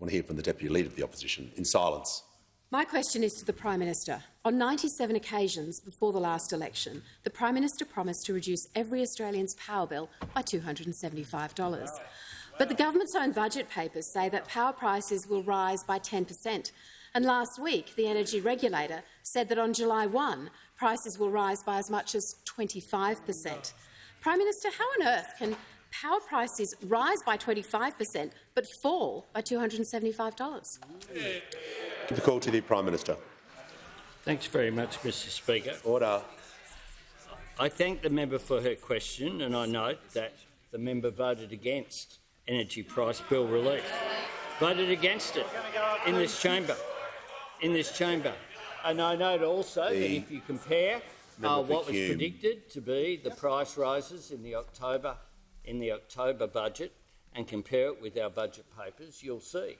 want to hear from the Deputy Leader of the Opposition. In silence. My question is to the Prime Minister. On 97 occasions before the last election, the Prime Minister promised to reduce every Australian's power bill by $275. But the government's own budget papers say that power prices will rise by 10%. And last week, the energy regulator said that on July 1, prices will rise by as much as 25%. Prime Minister, how on earth can power prices rise by 25% but fall by $275? Give the call to the Prime Minister. Thanks very much, Mr Speaker. Order. I thank the member for her question, and I note that the member voted against energy price bill relief. Voted against it in this chamber. And I note also that if you compare what was predicted to be the price rises in the October budget and compare it with our budget papers, you'll see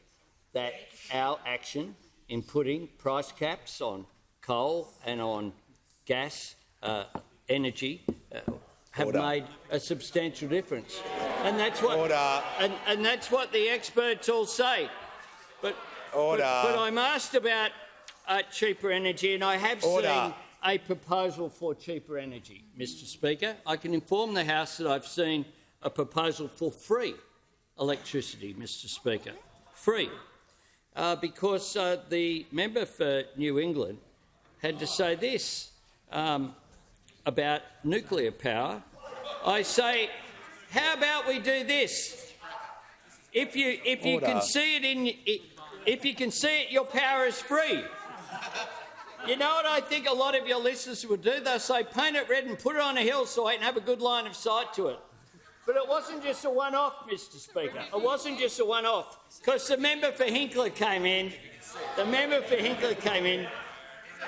that our action in putting price caps on coal and on gas energy have made a substantial difference, and that's what and that's what the experts all say. But I'm asked about cheaper energy, and I have seen a proposal for cheaper energy, Mr Speaker. I can inform the House that I've seen a proposal for free electricity, Mr Speaker. Free. Because the member for New England had to say this about nuclear power. I say, how about we do this? If you can see it, your power is free. You know what I think a lot of your listeners would do? They'll say, paint it red and put it on a hill so I can have a good line of sight to it. But it wasn't just a one-off, Mr Speaker. It wasn't just a one-off, because the member for Hinkler came in.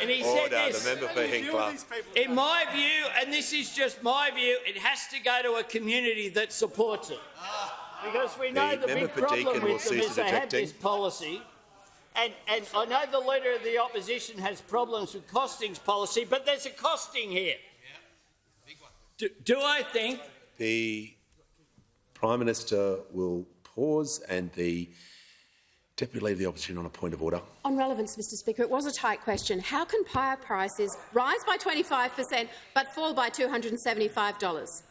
And he said this. The member for Hinkler. In my view, and this is just my view, it has to go to a community that supports it. Because we know the big problem with them is they have this policy. And I know the Leader of the Opposition has problems with costings policy, but there's a costing here. Do I think... The Prime Minister will pause, and the Deputy Leader of the Opposition on a point of order. On relevance, Mr Speaker, it was a tight question. How can power prices rise by 25% but fall by $275?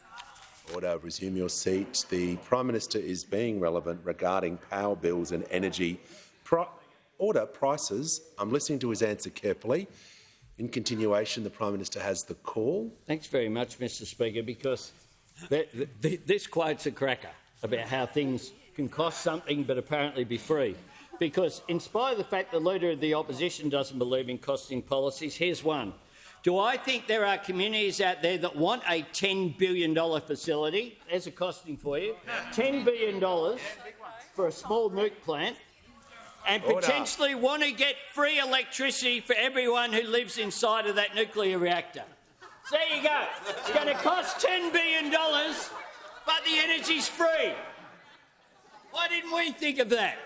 Order. Resume your seat. The Prime Minister is being relevant regarding power bills and energy prices. I'm listening to his answer carefully. In continuation, the Prime Minister has the call. Thanks very much, Mr Speaker, because this quote's a cracker about how things can cost something but apparently be free. Because in spite of the fact the Leader of the Opposition doesn't believe in costing policies, here's one. Do I think there are communities out there that want a $10 billion facility? There's a costing for you. $10 billion for a small nuke plant, and potentially want to get free electricity for everyone who lives inside of that nuclear reactor. So there you go. It's going to cost $10 billion, but the energy's free. Why didn't we think of that?